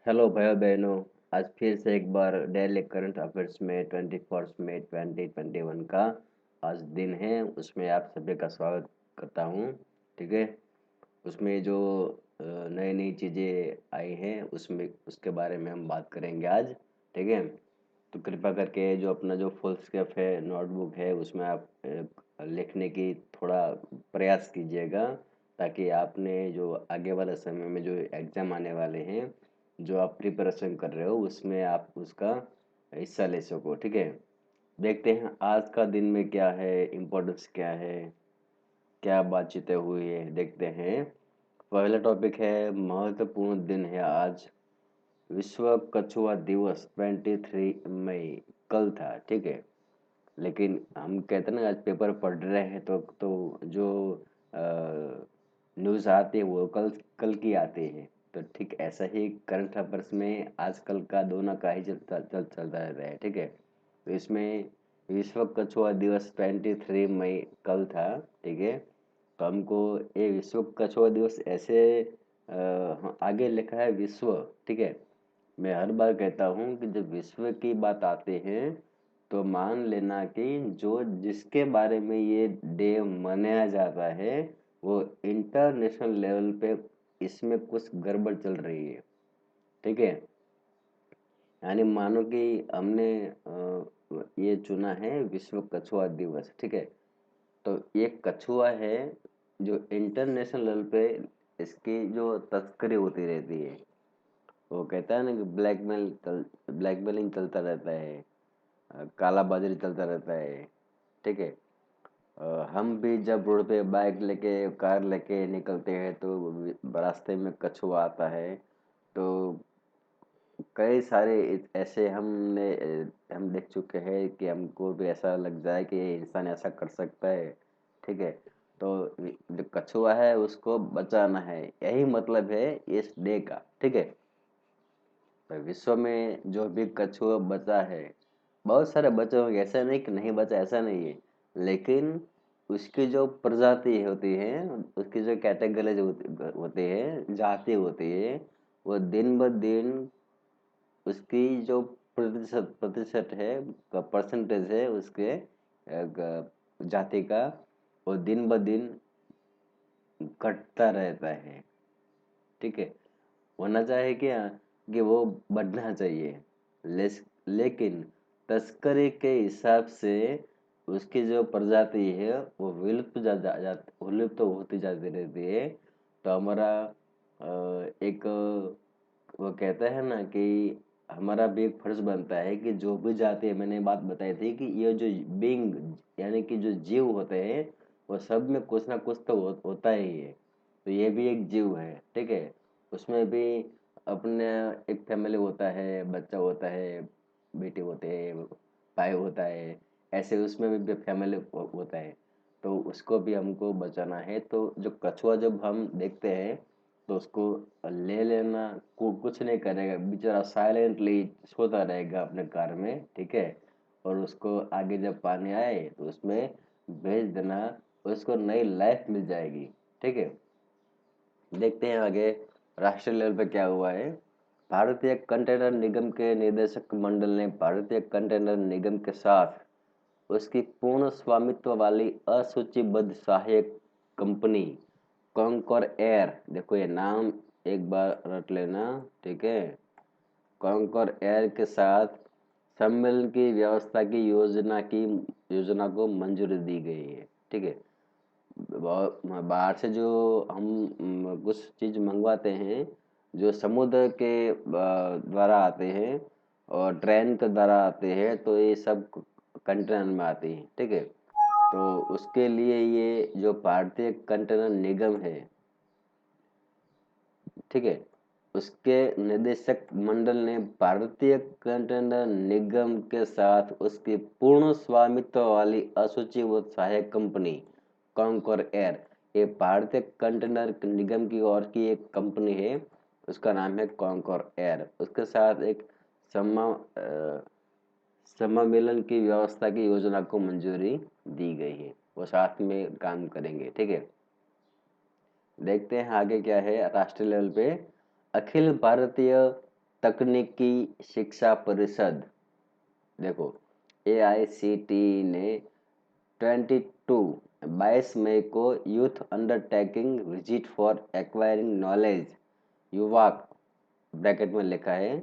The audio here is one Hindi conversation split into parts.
हेलो भाइयों बहनों। आज फिर से एक बार डेली करंट अफेयर्स में 21 मई 2021 का आज दिन है, उसमें आप सभी का स्वागत करता हूँ। ठीक है। उसमें जो नई नई चीज़ें आई हैं उसमें उसके बारे में हम बात करेंगे आज। ठीक है। तो कृपया करके जो अपना जो फुल स्केप है नोटबुक है उसमें आप लिखने की थोड़ा प्रयास कीजिएगा, ताकि आपने जो आगे वाले समय में जो एग्ज़ाम आने वाले हैं, जो आप प्रिपरेशन कर रहे हो उसमें आप उसका हिस्सा ले सको। ठीक है। देखते हैं आज का दिन में क्या है, इम्पोर्टेंस क्या है, क्या बातचीतें हुई है, देखते हैं। पहला टॉपिक है, महत्वपूर्ण दिन है आज। विश्व कछुआ दिवस 23 मई कल था। ठीक है। लेकिन हम कहते हैं ना, आज पेपर पढ़ रहे हैं तो जो न्यूज़ आती है वो कल कल की आती है। तो ठीक ऐसा ही करंट अफेयर्स में आजकल का दोनों का ही चलता रहता है। ठीक है। तो इसमें विश्व कछुआ दिवस 23 मई कल था। ठीक है। तो हमको ये विश्व कछुआ दिवस ऐसे आगे लिखा है विश्व। ठीक है। मैं हर बार कहता हूँ कि जब विश्व की बात आती है तो मान लेना कि जो जिसके बारे में ये डे मनाया जाता है वो इंटरनेशनल लेवल पे इसमें कुछ गड़बड़ चल रही है। ठीक है। यानी मानो कि हमने ये चुना है विश्व कछुआ दिवस। ठीक है। तो ये कछुआ है जो इंटरनेशनल लेवल पे इसकी जो तस्करी होती रहती है। वो कहता है ना कि ब्लैकमेलिंग चलता रहता है, काला बाजारी चलता रहता है। ठीक है। हम भी जब रोड पे बाइक लेके कार लेके निकलते हैं तो रास्ते में कछुआ आता है। तो कई सारे ऐसे हम देख चुके हैं कि हमको भी ऐसा लग जाए कि ये इंसान ऐसा कर सकता है। ठीक है। तो जो कछुआ है उसको बचाना है, यही मतलब है इस डे का। ठीक है। तो विश्व में जो भी कछुआ बचा है, बहुत सारे बचे होंगे, ऐसा नहीं कि नहीं बचा, ऐसा नहीं है। लेकिन उसकी जो प्रजाति होती है, उसकी जो कैटेगरीज होती है, जाति होती है, वो दिन ब दिन उसकी जो प्रतिशत प्रतिशत है, परसेंटेज है उसके जाति का, वो दिन ब दिन घटता रहता है। ठीक है। होना चाहिए क्या कि वो बढ़ना चाहिए। लेकिन तस्करी के हिसाब से उसकी जो प्रजाति है वो विलुप्त होती जाती रहती है। तो हमारा एक वो कहता है ना कि हमारा भी एक फर्ज बनता है कि जो भी जाति है, मैंने बात बताई थी कि ये जो बींग यानी कि जो जीव होते हैं वो सब में कुछ ना कुछ तो होता ही है। तो ये भी एक जीव है। ठीक है। उसमें भी अपने एक फैमिली होता है, बच्चा होता है, बेटे होते हैं, भाई होता है। ऐसे उसमें भी फैमिली होता है। तो उसको भी हमको बचाना है। तो जो कछुआ जब हम देखते हैं तो उसको ले लेना, कुछ नहीं करेगा, बेचारा साइलेंटली सोता रहेगा अपने कार में। ठीक है। और उसको आगे जब पानी आए तो उसमें भेज देना, उसको नई लाइफ मिल जाएगी। ठीक है। देखते हैं आगे राष्ट्रीय लेवल पे क्या हुआ है। भारतीय कंटेनर निगम के निदेशक मंडल ने भारतीय कंटेनर निगम के साथ उसकी पूर्ण स्वामित्व वाली असूचीबद्ध सहायक कंपनी कॉन्कोर एयर, देखो ये नाम एक बार रट लेना। ठीक है। कॉन्कोर एयर के साथ सम्मेलन की व्यवस्था की योजना को मंजूरी दी गई है। ठीक है। बाहर से जो हम कुछ चीज मंगवाते हैं, जो समुद्र के द्वारा आते हैं और ट्रेन के द्वारा आते हैं, तो ये सब कंटेनर में आते हैं। ठीक है। तो उसके लिए ये जो भारतीय कंटेनर निगम है, ठीक है, उसके निदेशक मंडल ने भारतीय कंटेनर निगम के साथ उसकी पूर्ण स्वामित्व वाली असूचीबद्ध सहायक कंपनी कॉन्कोर एयर, ये भारतीय कंटेनर निगम की ओर की एक कंपनी है, उसका नाम है कॉन्कोर एयर, उसके साथ एक समा सम्मेलन की व्यवस्था की योजना को मंजूरी दी गई है। वो साथ में काम करेंगे। ठीक है। देखते हैं आगे क्या है राष्ट्रीय लेवल पे। अखिल भारतीय तकनीकी शिक्षा परिषद, देखो AICTE ने 22 मई को youth undertaking visit for acquiring knowledge युवा ब्रैकेट में लिखा है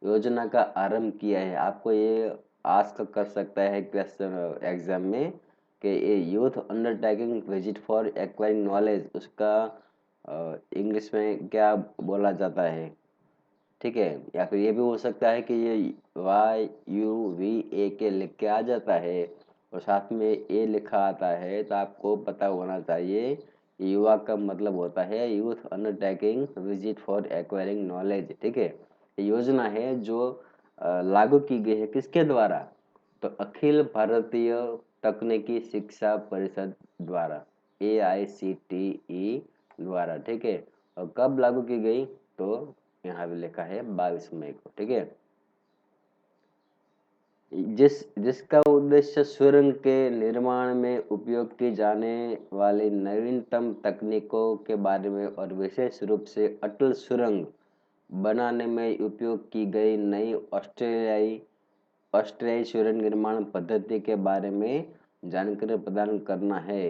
योजना का आरंभ किया है। आपको ये आस्क कर सकता है क्वेश्चन एग्जाम में कि ये youth undertaking visit for acquiring knowledge उसका इंग्लिश में क्या बोला जाता है, ठीक है। या फिर ये भी हो सकता है कि ये YUVA लिख के आ जाता है और साथ में ए लिखा आता है, तो आपको पता होना चाहिए कि युवा का मतलब होता है youth undertaking visit for acquiring knowledge, ठीक है। ये योजना है जो लागू की गई है किसके द्वारा, तो अखिल भारतीय तकनीकी शिक्षा परिषद द्वारा, AICTE द्वारा, ठीक है। और कब लागू की गई, तो यहाँ भी लिखा है 22 मई को, ठीक है। जिसका उद्देश्य सुरंग के निर्माण में उपयोग की जाने वाली नवीनतम तकनीकों के बारे में और विशेष रूप से अटल सुरंग बनाने में उपयोग की गई नई ऑस्ट्रेलियाई सुरंग निर्माण पद्धति के बारे में जानकारी प्रदान करना है।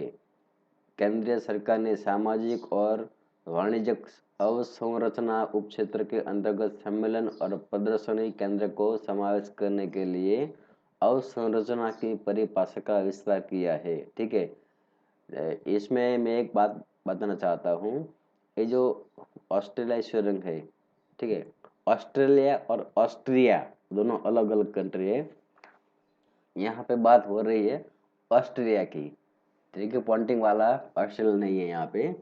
केंद्रीय सरकार ने सामाजिक और वाणिज्यिक अवसंरचना उपक्षेत्र के अंतर्गत सम्मेलन और प्रदर्शनी केंद्र को समावेश करने के लिए अवसंरचना की परिभाषा का विस्तार किया है, ठीक है। इसमें मैं एक बात बताना चाहता हूँ, ये जो ऑस्ट्रेलिया सुरंग है, ठीक है, ऑस्ट्रेलिया और ऑस्ट्रिया दोनों अलग अलग कंट्री है। यहाँ पे बात हो रही है ऑस्ट्रिया की, ठीक है, पॉइंटिंग वाला ऑस्ट्रेलिया नहीं है, यहाँ पे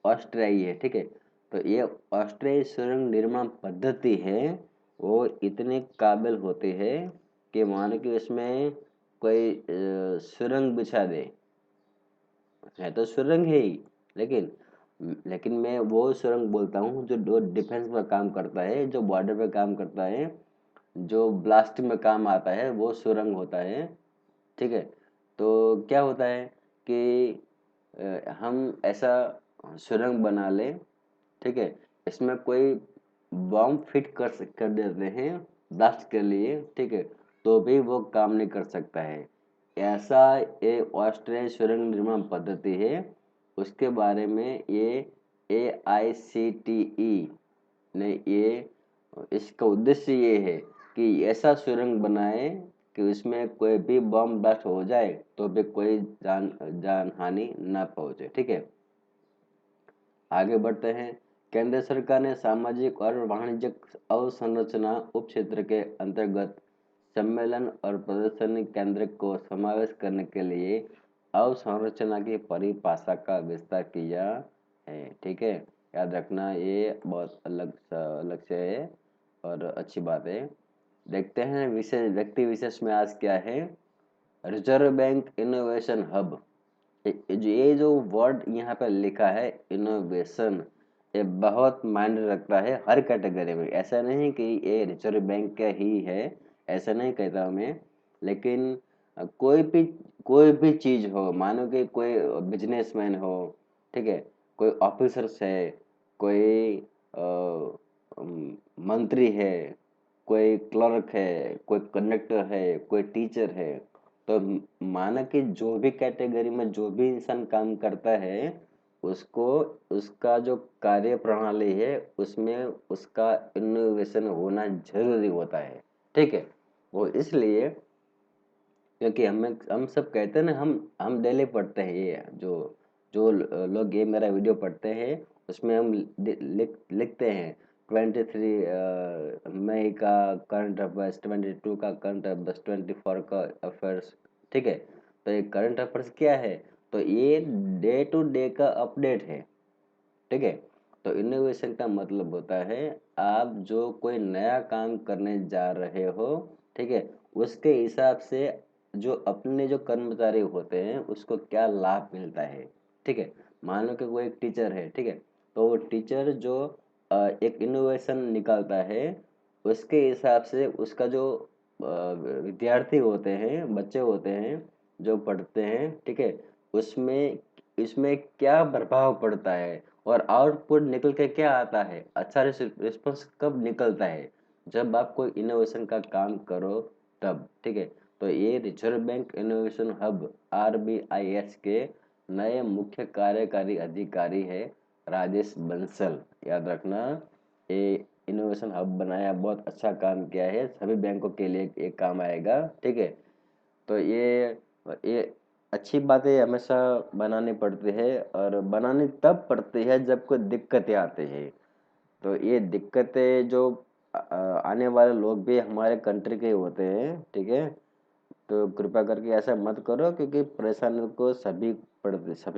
ऑस्ट्रिया ही है, ठीक है। तो ये ऑस्ट्रियाई सुरंग निर्माण पद्धति है वो इतने काबिल होते हैं कि मान के इसमें कोई सुरंग बिछा दे, है तो सुरंग है ही, लेकिन लेकिन मैं वो सुरंग बोलता हूँ जो डिफेंस में काम करता है, जो बॉर्डर पे काम करता है, जो ब्लास्ट में काम आता है, वो सुरंग होता है, ठीक है। तो क्या होता है कि हम ऐसा सुरंग बना ले, ठीक है, इसमें कोई बॉम्ब फिट कर देते हैं ब्लास्ट के लिए, ठीक है, तो भी वो काम नहीं कर सकता है। ऐसा ये ऑस्ट्रेलिया सुरंग निर्माण पद्धति है, उसके बारे में ये AICTE ने ये इसका उद्देश्य ये है कि ऐसा सुरंग बनाए कि उसमें कोई भी बम ब्लास्ट हो जाए तो भी कोई जान हानि ना पहुंचे, ठीक है। आगे बढ़ते हैं। केंद्र सरकार ने सामाजिक और वाणिज्यिक अवसंरचना उपक्षेत्र के अंतर्गत सम्मेलन और प्रदर्शनी केंद्र को समावेश करने के लिए अवसंरचना की परिभाषा का विस्तार किया है, ठीक है। याद रखना ये बहुत अलग से है और अच्छी बात है। देखते हैं विशेष व्यक्ति विशेष में आज क्या है। रिजर्व बैंक इनोवेशन हब, ये जो वर्ड यहाँ पे लिखा है इनोवेशन, ये बहुत मायने रखता है हर कैटेगरी में। ऐसा नहीं कि ये रिजर्व बैंक का ही है, ऐसा नहीं कहता हूँ मैं, लेकिन कोई भी चीज हो, मानो कि कोई बिजनेसमैन हो, ठीक है, कोई ऑफिसर्स है, कोई मंत्री है, कोई क्लर्क है, कोई कंडक्टर है, कोई टीचर है, तो माना कि जो भी कैटेगरी में जो भी इंसान काम करता है उसको उसका जो कार्य प्रणाली है उसमें उसका इनोवेशन होना जरूरी होता है, ठीक है। वो इसलिए क्योंकि हम सब कहते हैं ना, हम डेली पढ़ते हैं ये जो जो लोग ये मेरा वीडियो पढ़ते हैं उसमें हम लिखते हैं 23 मई का करंट अफेयर्स, 22 का करंट अफेयर्स, 24 का अफेयर्स, ठीक है। तो ये करंट अफेयर्स क्या है, तो ये डे टू डे का अपडेट है, ठीक है। तो इनोवेशन का मतलब होता है आप जो कोई नया काम करने जा रहे हो, ठीक है, उसके हिसाब से जो अपने जो कर्मचारी होते हैं उसको क्या लाभ मिलता है, ठीक है। मान लो कि वो एक टीचर है, ठीक है, तो वो टीचर जो एक इनोवेशन निकालता है उसके हिसाब से उसका जो विद्यार्थी होते हैं, बच्चे होते हैं जो पढ़ते हैं, ठीक है, उसमें इसमें क्या प्रभाव पड़ता है और आउटपुट निकल के क्या आता है, अच्छा रिस्पॉन्स कब निकलता है, जब आप कोई इनोवेशन का काम करो तब, ठीक है। तो ये reserve bank innovation hub RBIS के नए मुख्य कार्यकारी अधिकारी है राजेश बंसल। याद रखना, ये इनोवेशन हब बनाया, बहुत अच्छा काम किया है, सभी बैंकों के लिए एक काम आएगा, ठीक है। तो ये अच्छी बातें हमेशा बनानी पड़ती है, और बनानी तब पड़ती है जब कोई दिक्कतें आती है। तो ये दिक्कतें जो आने वाले लोग भी हमारे कंट्री के ही होते हैं, ठीक है। तो कृपया करके ऐसा मत करो, क्योंकि परेशानी को सभी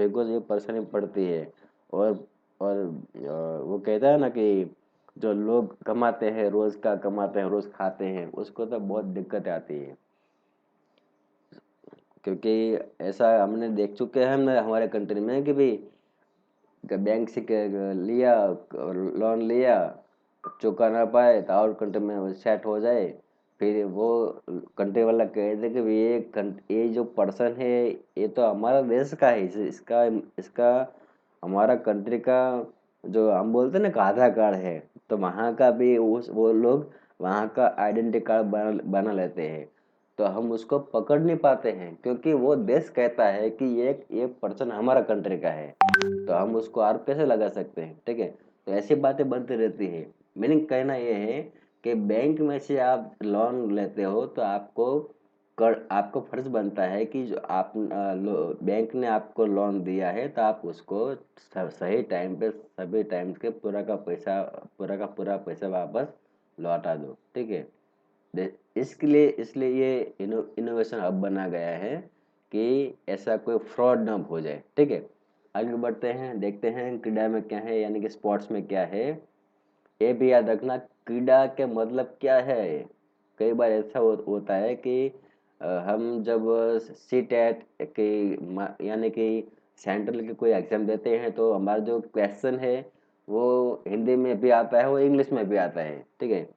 को ये परेशानी पड़ती है। और वो कहता है ना कि जो लोग कमाते हैं, रोज का कमाते हैं, रोज खाते हैं, उसको तो बहुत दिक्कत आती है। क्योंकि ऐसा हमने देख चुके हैं हमने हमारे कंट्री में कि भाई बैंक से लिया, लोन लिया, चुका ना पाए तो और कंट्री में वो सेट हो जाए। फिर वो कंट्री वाला कह दे कि ये जो पर्सन है, ये तो हमारा देश का है, इसका इसका हमारा कंट्री का जो हम बोलते हैं ना कि आधार कार्ड है, तो वहाँ का भी वो लोग वहाँ का आइडेंटिटी कार्ड बना लेते हैं। तो हम उसको पकड़ नहीं पाते हैं, क्योंकि वो देश कहता है कि ये पर्सन हमारा कंट्री का है, तो हम उसको आरोप कैसे लगा सकते हैं, ठीक है। तो ऐसी बातें बनती रहती है। मीनिंग कहना ये है कि बैंक में से आप लोन लेते हो तो आपको फर्ज बनता है कि जो बैंक ने आपको लोन दिया है तो आप उसको सही टाइम पे सभी टाइम के पूरा का पूरा पैसा वापस लौटा दो, ठीक है। इसलिए ये इनोवेशन हब बना गया है कि ऐसा कोई फ्रॉड ना हो जाए, ठीक है। आगे बढ़ते हैं, देखते हैं क्रीडा में क्या है, यानी कि स्पोर्ट्स में क्या है। ये भी याद रखना, क्रीडा के मतलब क्या है। कई बार ऐसा होता है कि हम जब सी टेट के यानी कि सेंट्रल के कोई एग्जाम देते हैं, तो हमारा जो क्वेश्चन है वो हिंदी में भी आता है, वो इंग्लिश में भी आता है, ठीक है।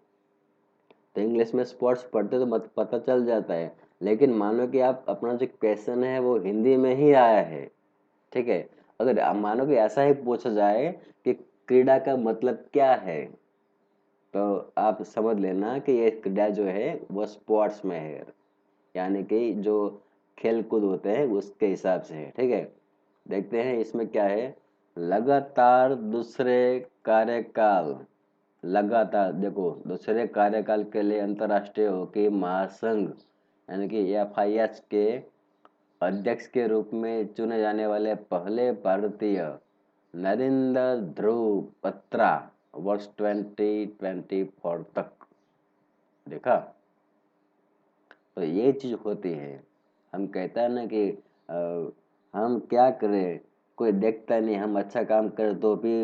तो इंग्लिश में स्पोर्ट्स पढ़ते तो मत पता चल जाता है। लेकिन मानो कि आप अपना जो क्वेश्चन है वो हिंदी में ही आया है, ठीक है। अगर आप मानो कि ऐसा ही पूछा जाए कि क्रीड़ा का मतलब क्या है, तो आप समझ लेना कि ये क्रीड़ा जो है वो स्पोर्ट्स में है, यानी कि जो खेल कूद होते हैं उसके हिसाब से है, ठीक है। देखते हैं इसमें क्या है। लगातार दूसरे कार्यकाल, लगातार देखो, दूसरे कार्यकाल के लिए अंतर्राष्ट्रीय हॉकी महासंघ यानी कि FIS के अध्यक्ष के रूप में चुने जाने वाले पहले भारतीय नरेंद्र ध्रुव बत्रा, वर्ष 2024 तक। देखा, तो ये चीज होती है। हम कहता है ना कि हम क्या करें, कोई देखता नहीं, हम अच्छा काम करें तो भी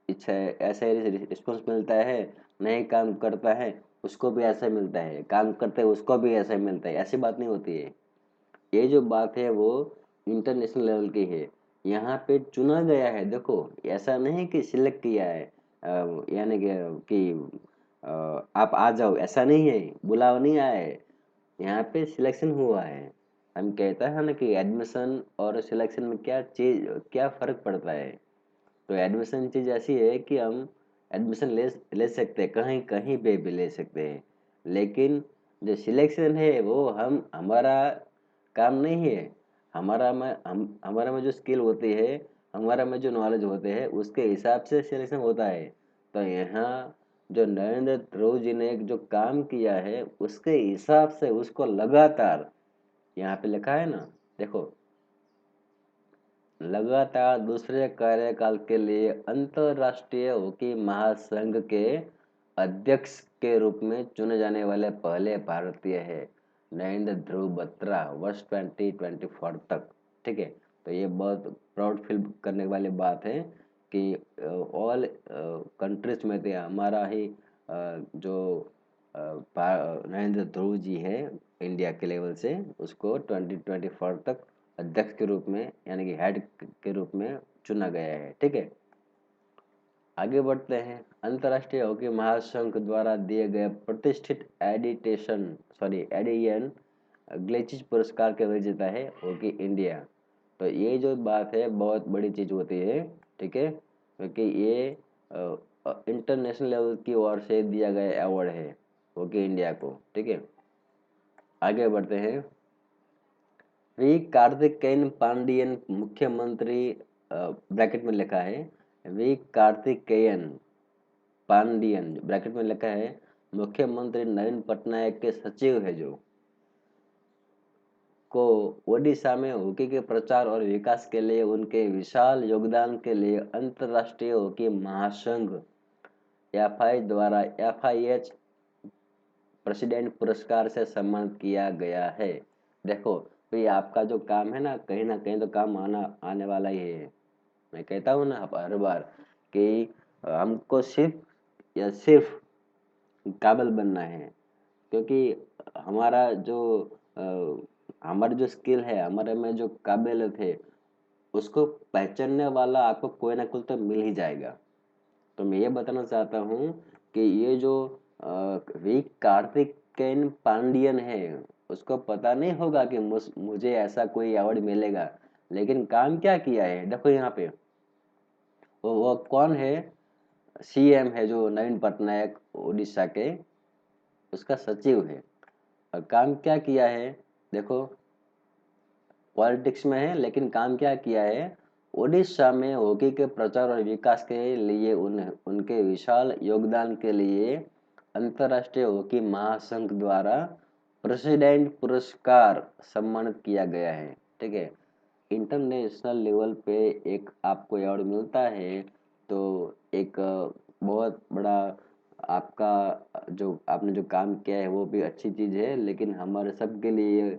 इच्छा ऐसा ही रिस्पॉन्स मिलता है, नहीं काम करता है उसको भी ऐसा मिलता है, काम करते हैं उसको भी ऐसा मिलता है। ऐसी बात नहीं होती है। ये जो बात है वो इंटरनेशनल लेवल की है। यहाँ पे चुना गया है, देखो, ऐसा नहीं कि सिलेक्ट किया है, यानी कि आप आ जाओ, ऐसा नहीं है, बुलावा नहीं आया है, यहाँ पे सिलेक्शन हुआ है। हम कहता है ना कि एडमिशन और सिलेक्शन में क्या फर्क पड़ता है। तो एडमिशन चीज ऐसी है कि हम एडमिशन ले ले सकते हैं, कहीं कहीं पे भी ले सकते हैं। लेकिन जो सिलेक्शन है वो हमारा काम नहीं है। हमारा में जो स्किल होती है, हमारा में जो नॉलेज होते हैं, उसके हिसाब से सिलेक्शन होता है। तो यहाँ जो नरेंद्र ध्रुव जी ने जो काम किया है उसके हिसाब से उसको लगातार, यहाँ पे लिखा है ना, देखो, लगातार दूसरे कार्यकाल के लिए अंतर्राष्ट्रीय हॉकी महासंघ के अध्यक्ष के रूप में चुने जाने वाले पहले भारतीय है नरेंद्र ध्रुव बत्रा, वर्ष 2024 तक, ठीक है। तो ये बहुत प्राउड फील करने वाली बात है कि ऑल कंट्रीज में थे हमारा ही जो नरेंद्र ध्रुव जी है, इंडिया के लेवल से उसको 2024 तक अध्यक्ष के रूप में यानी कि हेड के रूप में चुना गया है, ठीक है। आगे बढ़ते हैं। अंतर्राष्ट्रीय हॉकी महासंघ द्वारा दिए गए प्रतिष्ठित एडियन ग्लेचिस पुरस्कार के विजेता है हॉकी इंडिया। तो ये जो बात है बहुत बड़ी चीज होती है, ठीक है, क्योंकि ये इंटरनेशनल लेवल की ओर से दिया गया अवार्ड है हॉकी इंडिया को। ठीक है, आगे बढ़ते हैं। वी कार्तिकेयन पांडियन मुख्यमंत्री, ब्रैकेट में लिखा है वी कार्तिकेयन पांडियन, ब्रैकेट में लिखा है मुख्यमंत्री नवीन पटनायक के सचिव है, जो को ओडिशा में हॉकी के प्रचार और विकास के लिए उनके विशाल योगदान के लिए अंतर्राष्ट्रीय हॉकी महासंघ एफआई द्वारा एफआईएच प्रेसिडेंट पुरस्कार से सम्मानित किया गया है। देखो भाई, आपका जो काम है ना कहीं तो काम आने वाला ही है। मैं कहता हूँ ना हर बार कि हमको सिर्फ काबिल बनना है, क्योंकि हमारा जो हमारी जो स्किल है, हमारे में जो काबिलियत है, उसको पहचानने वाला आपको कोई ना कोई तो मिल ही जाएगा। तो मैं ये बताना चाहता हूँ कि ये जो वी कार्तिकेयन पांडियन है, उसको पता नहीं होगा कि मुझे ऐसा कोई अवार्ड मिलेगा, लेकिन काम क्या किया है देखो यहाँ पे। वो कौन है? सीएम है, जो नवीन पटनायक उड़ीसा के, उसका सचिव है। और काम क्या किया है देखो, पॉलिटिक्स में है लेकिन काम क्या किया है, उड़ीसा में हॉकी के प्रचार और विकास के लिए उनके विशाल योगदान के लिए अंतर्राष्ट्रीय हॉकी महासंघ द्वारा प्रेसिडेंट पुरस्कार सम्मानित किया गया है। ठीक है, इंटरनेशनल लेवल पे एक आपको अवार्ड मिलता है, तो एक बहुत बड़ा आपका जो आपने जो काम किया है वो भी अच्छी चीज़ है, लेकिन हमारे सबके लिए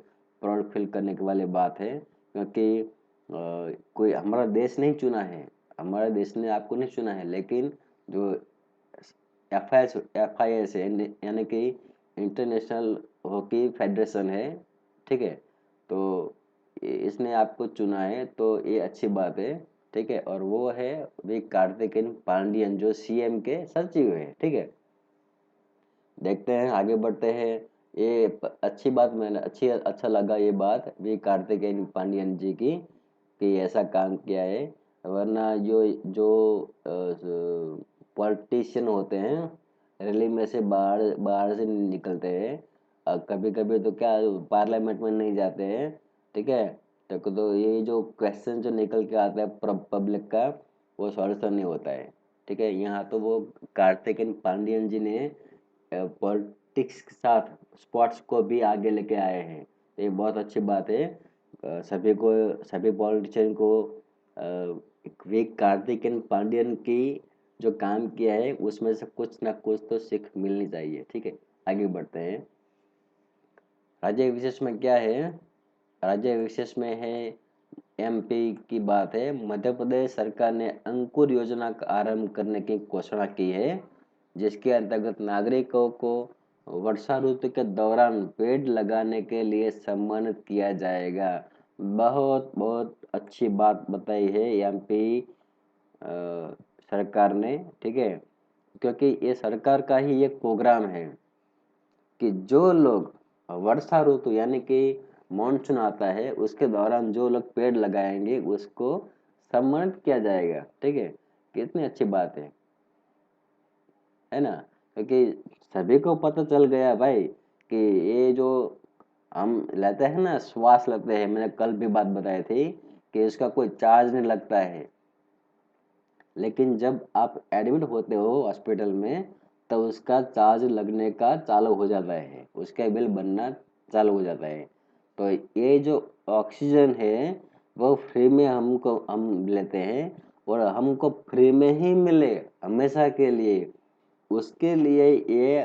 प्राउड फील करने की वाली बात है, क्योंकि कोई हमारा देश नहीं चुना है, हमारे देश ने आपको नहीं चुना है, लेकिन जो एफ आई एस है, यानी कि इंटरनेशनल हॉकी फेडरेशन है, ठीक है, तो इसने आपको चुना है, तो ये अच्छी बात है। ठीक है, और वो है वी कार्तिकेयन पांडियन, जो सीएम के सचिव है। ठीक है, देखते हैं, आगे बढ़ते हैं। ये अच्छी बात, मैंने अच्छा लगा ये बात वी कार्तिकेयन पांडियन जी की, कि ऐसा काम किया है। वरना जो जो पॉलिटिशियन होते हैं, रैली में से बाहर बाहर से निकलते हैं, कभी कभी तो क्या पार्लियामेंट में नहीं जाते हैं। ठीक है, तो ये जो क्वेश्चन जो निकल के आता है पब्लिक का, वो सॉल्यूशन नहीं होता है। ठीक है, यहाँ तो वो कार्तिकेयन पांडियन जी ने पॉलिटिक्स के साथ स्पोर्ट्स को भी आगे लेके आए हैं, तो ये बहुत अच्छी बात है। सभी पॉलिटिशियन को वे कार्तिकेयन पांडियन की जो काम किया है उसमें से कुछ ना कुछ तो सीख मिलनी चाहिए। ठीक है, आगे बढ़ते हैं। राज्य विशेष में क्या है? राज्य विशेष में है एमपी की बात है। मध्य प्रदेश सरकार ने अंकुर योजना का आरंभ करने की घोषणा की है, जिसके अंतर्गत नागरिकों को वर्षा ऋतु के दौरान पेड़ लगाने के लिए सम्मानित किया जाएगा। बहुत बहुत अच्छी बात बताई है एमपी सरकार ने। ठीक है, क्योंकि ये सरकार का ही एक प्रोग्राम है कि जो लोग वर्षा ऋतु यानी कि मानसून आता है उसके दौरान जो लोग पेड़ लगाएंगे उसको सम्मानित किया जाएगा। ठीक है, कितनी अच्छी बात है ना? क्योंकि सभी को पता चल गया भाई कि ये जो हम लेते हैं ना, श्वास लेते हैं, मैंने कल भी बात बताई थी कि इसका कोई चार्ज नहीं लगता है, लेकिन जब आप एडमिट होते हो हॉस्पिटल में, तब उसका चार्ज लगने का चालू हो जाता है, उसका बिल बनना चालू हो जाता है। तो ये जो ऑक्सीजन है वो फ्री में हम लेते हैं, और हमको फ्री में ही मिले हमेशा के लिए, उसके लिए ये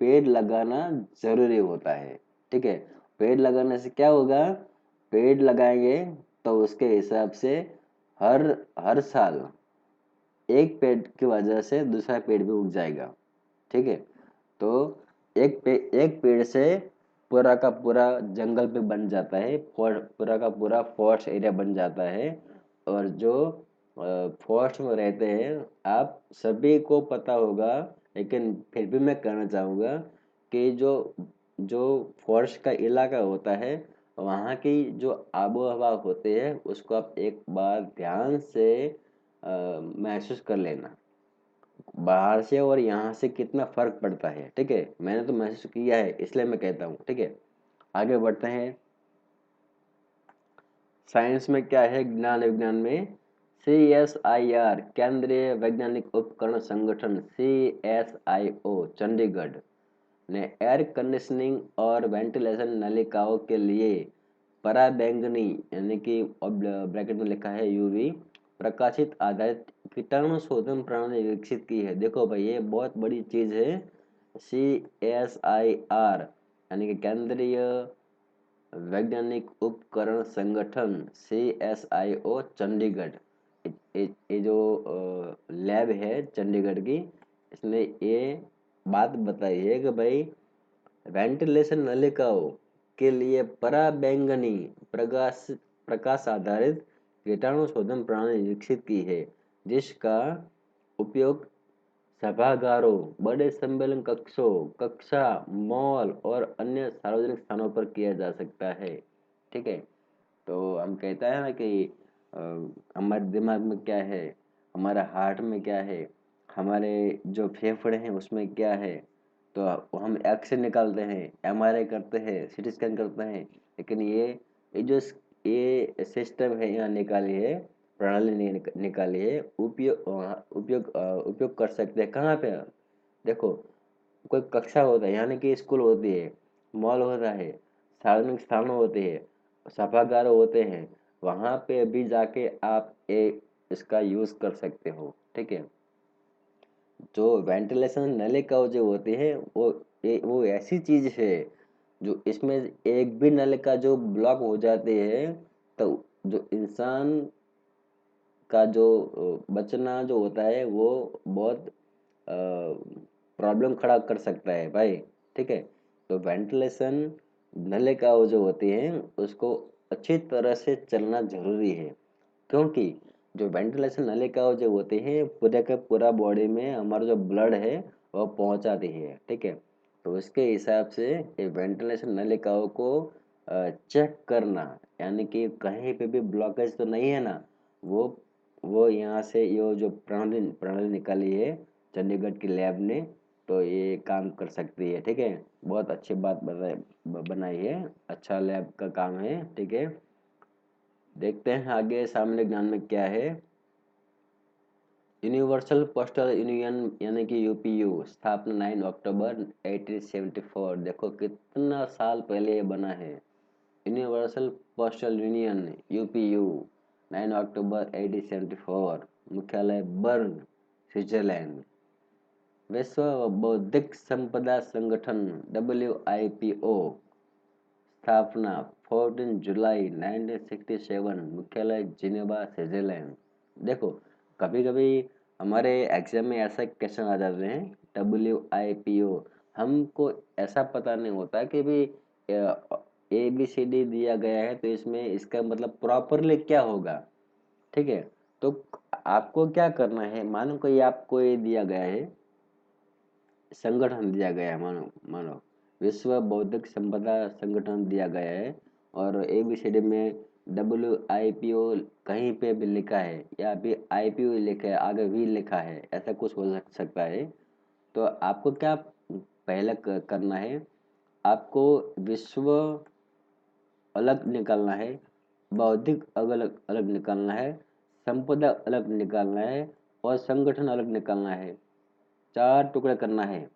पेड़ लगाना जरूरी होता है। ठीक है, पेड़ लगाने से क्या होगा? पेड़ लगाएंगे तो उसके हिसाब से हर हर साल एक पेड़ की वजह से दूसरा पेड़ भी उग जाएगा। ठीक है, तो एक पेड़ से पूरा का पूरा जंगल पे बन जाता है, पूरा का पूरा फॉरेस्ट एरिया बन जाता है। और जो फॉरेस्ट में रहते हैं, आप सभी को पता होगा, लेकिन फिर भी मैं कहना चाहूँगा कि जो जो फॉरेस्ट का इलाका होता है, वहाँ की जो आबो हवा होती है उसको आप एक बार ध्यान से महसूस कर लेना। बाहर से और यहाँ से कितना फर्क पड़ता है, ठीक है। मैंने तो महसूस किया है, इसलिए मैं कहता हूँ, ठीक है। आगे बढ़ते हैं। साइंस में क्या है, ज्ञान विज्ञान में CSIR केंद्रीय वैज्ञानिक उपकरण संगठन CSIO चंडीगढ़ ने एयर कंडीशनिंग और वेंटिलेशन नलिकाओं के लिए पराबैंगनी यानी कि ब्रैकेट में लिखा है यूवी प्रकाशित आधारित कीटाणु शोधन प्रणाली विकसित की है। देखो भाई, ये बहुत बड़ी चीज है। CSIR यानी कि केंद्रीय वैज्ञानिक उपकरण संगठन CSIO चंडीगढ़, ये जो लैब है चंडीगढ़ की, इसने ये बात बताई है कि भाई वेंटिलेशन नलिकाओं के लिए पराबैंगनी प्रकाश प्रकाश आधारित कीटाणु शोधन प्रणाली विकसित की है, जिसका उपयोग सभागारों, बड़े सम्मेलन कक्षों, कक्षा, मॉल और अन्य सार्वजनिक स्थानों पर किया जा सकता है, ठीक है। तो हम कहता है ना कि अ, हमारे दिमाग में क्या है, हमारे हार्ट में क्या है, हमारे जो फेफड़े हैं उसमें क्या है, तो हम एक्सरे निकालते हैं, MRI करते हैं, CT स्कैन करते हैं, लेकिन ये जो ये सिस्टम है यहाँ निकाली है, प्रणाली निकाली है, उपयोग कर सकते हैं कहाँ पे। देखो, कोई कक्षा होता है यानी कि स्कूल होती है, मॉल होता है, सार्वजनिक स्थान होते हैं, सभागार होते हैं, वहां पे भी जाके आप इसका यूज कर सकते हो, ठीक है। जो वेंटिलेशन नलिका जो होती है वो ऐसी चीज है जो इसमें एक भी नलिका जो ब्लॉक हो जाती है, तो जो इंसान का जो बचना जो होता है वो बहुत प्रॉब्लम खड़ा कर सकता है भाई, ठीक है। तो वेंटिलेशन नलिका जो होती है उसको अच्छी तरह से चलना जरूरी है, क्योंकि जो वेंटिलेशन नलिका जो होती है पूरे के पूरा बॉडी में हमारा जो ब्लड है वो पहुंचाती है, ठीक है। तो उसके हिसाब से ये वेंटिलेशन नलिकाओं को चेक करना, यानी कि कहीं पे भी ब्लॉकेज तो नहीं है ना, वो वो यहाँ से ये जो प्रणाली प्रणाली निकाली है चंडीगढ़ की लैब ने, तो ये काम कर सकती है, ठीक है। बहुत अच्छी बात बनाई है, अच्छा लैब का काम है, ठीक है। देखते हैं आगे सामान्य ज्ञान में क्या है। यूनिवर्सल पोस्टल यूनियन यानी कि UPU स्थापना 9 अक्टूबर 1874। देखो कितना साल पहले ये बना है। यूनिवर्सल पोस्टल यूनियन UPU 9 अक्टूबर 1874, मुख्यालय बर्न, स्विट्जरलैंड। विश्व बौद्धिक संपदा संगठन WIPO स्थापना 14 जुलाई 1967, मुख्यालय जिनेवा, स्विट्जरलैंड। देखो, कभी कभी हमारे एग्जाम में ऐसा क्वेश्चन आ जाते हैं WIPO, हमको ऐसा पता नहीं होता कि भी ABCD दिया गया है तो इसमें इसका मतलब प्रॉपरली क्या होगा, ठीक है। तो आपको क्या करना है, मानो कोई आपको ये दिया गया है, संगठन दिया गया है, मानो मानो विश्व बौद्धिक संपदा संगठन दिया गया है, और ABCD में WIPO कहीं पे भी लिखा है या फिर IPO लिखा है, आगे भी लिखा है, ऐसा कुछ हो सकता है। तो आपको क्या पहले करना है, आपको विश्व अलग निकालना है, बौद्धिक अलग अलग निकालना है, संपदा अलग निकालना है, और संगठन अलग निकालना है। 4 टुकड़े करना है,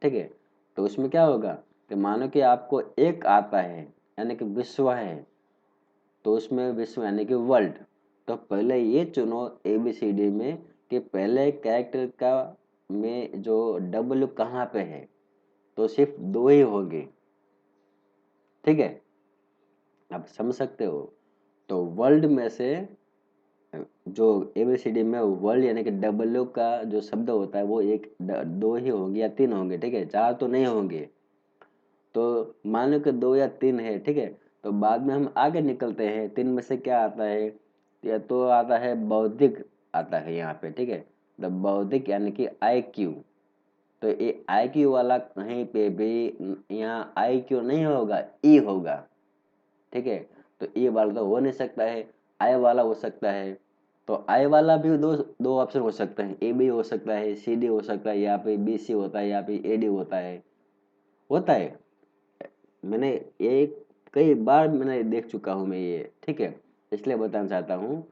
ठीक है। तो उसमें क्या होगा कि मानो कि आपको एक आता है यानी कि विश्व है, तो उसमें विश्व यानी कि वर्ल्ड, तो पहले ये चुनो ABCD में कि पहले कैरेक्टर का में जो W कहाँ पे है, तो सिर्फ 2 ही होंगे, ठीक है। आप समझ सकते हो। तो वर्ल्ड में से जो ABCD में वर्ल्ड यानी कि W का जो शब्द होता है वो दो ही होंगे या 3 होंगे, ठीक है, 4 तो नहीं होंगे। तो मान लो कि 2 या 3 है, ठीक है। तो बाद में हम आगे निकलते हैं, 3 में से क्या आता है, या तो आता है बौद्धिक, आता है यहाँ पे, ठीक है। द बौद्धिक यानी कि IQ, तो ये IQ वाला कहीं पे भी यहाँ IQ नहीं होगा, E होगा, ठीक है। तो E वाला तो हो नहीं सकता है, I वाला हो सकता है, तो आई वाला भी दो दो ऑप्शन हो सकते हैं, ए बी हो सकता है, सी डी हो सकता है, या फिर बी सी होता है, या फिर ए डी होता है। मैंने ये कई बार मैंने देख चुका हूँ मैं ये, ठीक है, इसलिए बताना चाहता हूँ।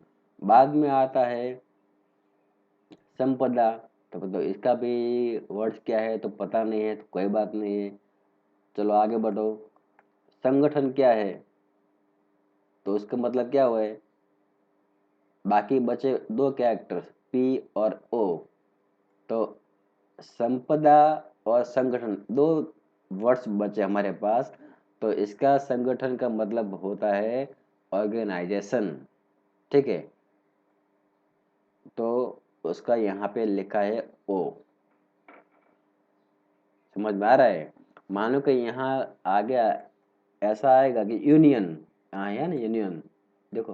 बाद में आता है संपदा। तो इसका भी वर्ड्स क्या है तो पता नहीं है, तो कोई बात नहीं है, चलो आगे बढ़ो। संगठन क्या है, तो उसका मतलब क्या हुआ है, बाकी बचे दो कैरेक्टर्स पी और ओ। तो संपदा और संगठन दो वर्ड्स बचे हमारे पास। तो इसका संगठन का मतलब होता है ऑर्गेनाइजेशन, ठीक है। तो उसका यहाँ पे लिखा है ओ, समझ में आ रहा है। मानो कि यहाँ आगे ऐसा आएगा कि यूनियन, हाँ है ना यूनियन, देखो।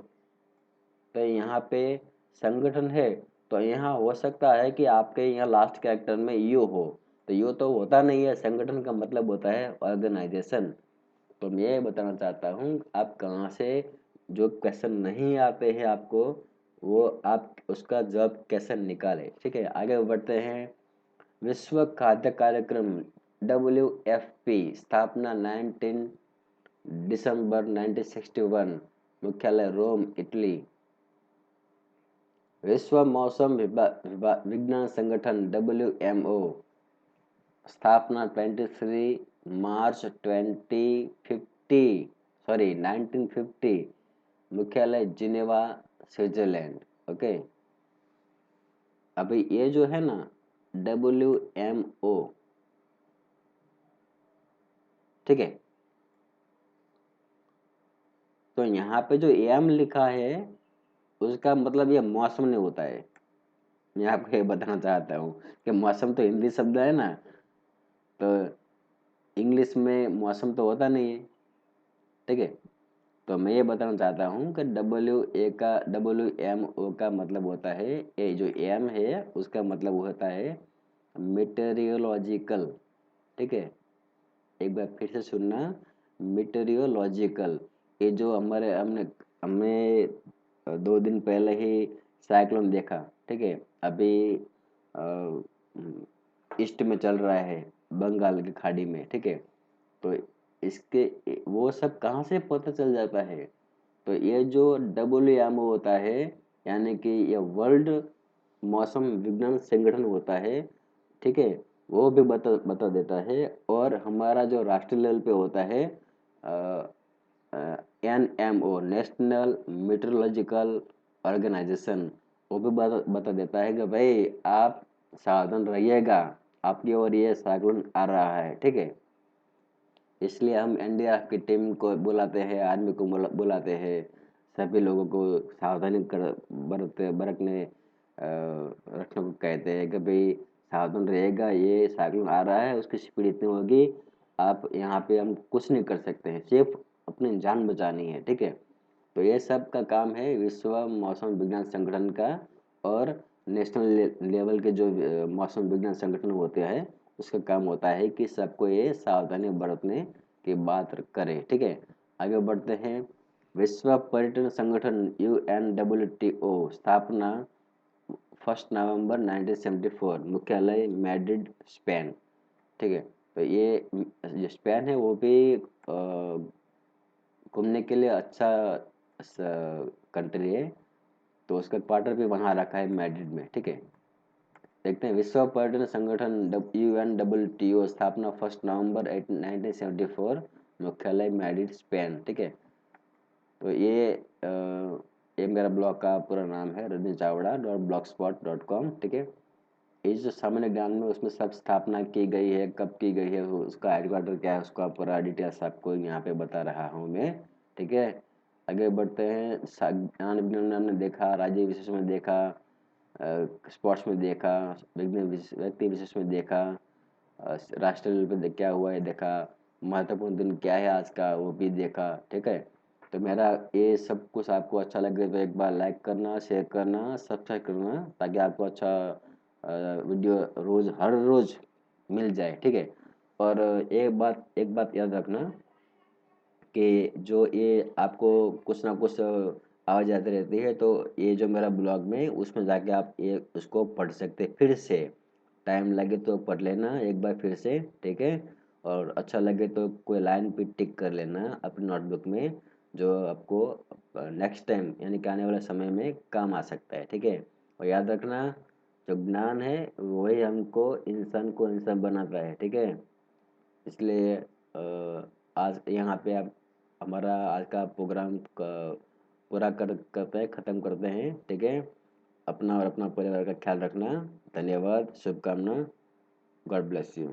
तो यहाँ पे संगठन है, तो यहाँ हो सकता है कि आपके यहाँ लास्ट कैरेक्टर में यू हो। तो यू तो होता नहीं है, संगठन का मतलब होता है ऑर्गेनाइजेशन। तो मैं ये बताना चाहता हूँ, आप कहाँ से जो क्वेश्चन नहीं आते हैं आपको, वो आप उसका जवाब कैसे निकालें, ठीक है। आगे बढ़ते हैं। विश्व खाद्य कार्यक्रम WFP स्थापना 19 दिसंबर 1961, मुख्यालय रोम इटली। विश्व मौसम विज्ञान संगठन WMO स्थापना 23 मार्च 1950, मुख्यालय जिनेवा स्विट्जरलैंड। ओके, अभी ये जो है ना WMO, ठीक है। तो यहाँ पे जो एम लिखा है उसका मतलब ये मौसम नहीं होता है। मैं आपको ये बताना चाहता हूँ कि मौसम तो हिंदी शब्द है ना, तो इंग्लिश में मौसम तो होता नहीं है, ठीक है। तो मैं ये बताना चाहता हूँ कि WMO का मतलब होता है, ये जो एम है उसका मतलब होता है मीटेरियोलॉजिकल, ठीक है। एक बार फिर से सुनना, मीटेरियोलॉजिकल। ये जो हमारे हमने हमने 2 दिन पहले ही साइक्लोन देखा, ठीक है। अभी ईस्ट में चल रहा है, बंगाल की खाड़ी में, ठीक है। तो इसके वो सब कहाँ से पता चल जाता है, तो ये जो WMO होता है, यानी कि ये वर्ल्ड मौसम विज्ञान संगठन होता है, ठीक है। वो भी बता बता देता है। और हमारा जो राष्ट्रीय लेवल पे होता है NMO, नेशनल मीटरोलॉजिकल ऑर्गेनाइजेशन, वो भी बता देता है कि भाई आप सावधान रहिएगा, आपकी ओर ये साइक्लोन आ रहा है, ठीक है। इसलिए हम NDRF की टीम को बुलाते हैं, आर्मी को बुलाते हैं, सभी लोगों को सावधानी कर बरतने रखने को कहते हैं कि भाई सावधान रहेगा, ये साइक्लोन आ रहा है, उसकी स्पीड इतनी होगी, आप यहाँ पे हम कुछ नहीं कर सकते हैं, सिर्फ अपनी जान बचानी है, ठीक है। तो ये सब का काम है विश्व मौसम विज्ञान संगठन का। और नेशनल लेवल के जो मौसम विज्ञान संगठन होते हैं, उसका काम होता है कि सबको ये सावधानी बरतने की बात करें, ठीक है। आगे बढ़ते हैं। विश्व पर्यटन संगठन UNWTO स्थापना 1 नवंबर 1974, मुख्यालय मैड्रिड स्पेन, ठीक है। तो ये जो स्पेन है वो भी घूमने के लिए अच्छा कंट्री है। तो उसका क्वार्टर भी बना रखा है मैड्रिड में, ठीक है। देखते हैं। विश्व पर्यटन संगठन UNWTO स्थापना 1 नवंबर 1974, मुख्यालय मैड्रिड स्पेन, ठीक है। तो ये मेरा ब्लॉग का पूरा नाम है rajnichawda.blogspot.com, ठीक है। ये जो सामान्य ज्ञान में उसमें सब स्थापना की गई है, कब की गई है, उसका हेडक्वार्टर क्या है, उसका पूरा डिटेल्स आपको यहाँ पे बता रहा हूँ मैं, ठीक है। आगे बढ़ते हैं। ज्ञान विज्ञान में हमने देखा, राज्य विशेष में देखा, स्पोर्ट्स में देखा, व्यक्ति विशेष में देखा, राष्ट्रीय लेवल पे क्या हुआ है देखा, महत्वपूर्ण दिन क्या है आज का वो भी देखा, ठीक है। तो मेरा ये सब कुछ आपको अच्छा लगे तो एक बार लाइक करना, शेयर करना, सब्सक्राइब करना, ताकि आपको अच्छा वीडियो हर रोज मिल जाए, ठीक है। और एक बात याद रखना कि जो ये आपको कुछ ना कुछ आवाज़ आती रहती है, तो ये जो मेरा ब्लॉग में उसमें जाके आप ये उसको पढ़ सकते हैं फिर से। टाइम लगे तो पढ़ लेना एक बार फिर से, ठीक है। और अच्छा लगे तो कोई लाइन पे टिक कर लेना अपनी नोटबुक में, जो आपको नेक्स्ट टाइम यानी कि आने वाले समय में काम आ सकता है, ठीक है। और याद रखना, जो ज्ञान है वही हमको इंसान बनाता है, ठीक है। इसलिए आज यहाँ पे आप हमारा आज का प्रोग्राम पूरा करते हैं, ख़त्म करते हैं, ठीक है। अपना और अपना परिवार का ख्याल रखना। धन्यवाद, शुभकामना। God bless you.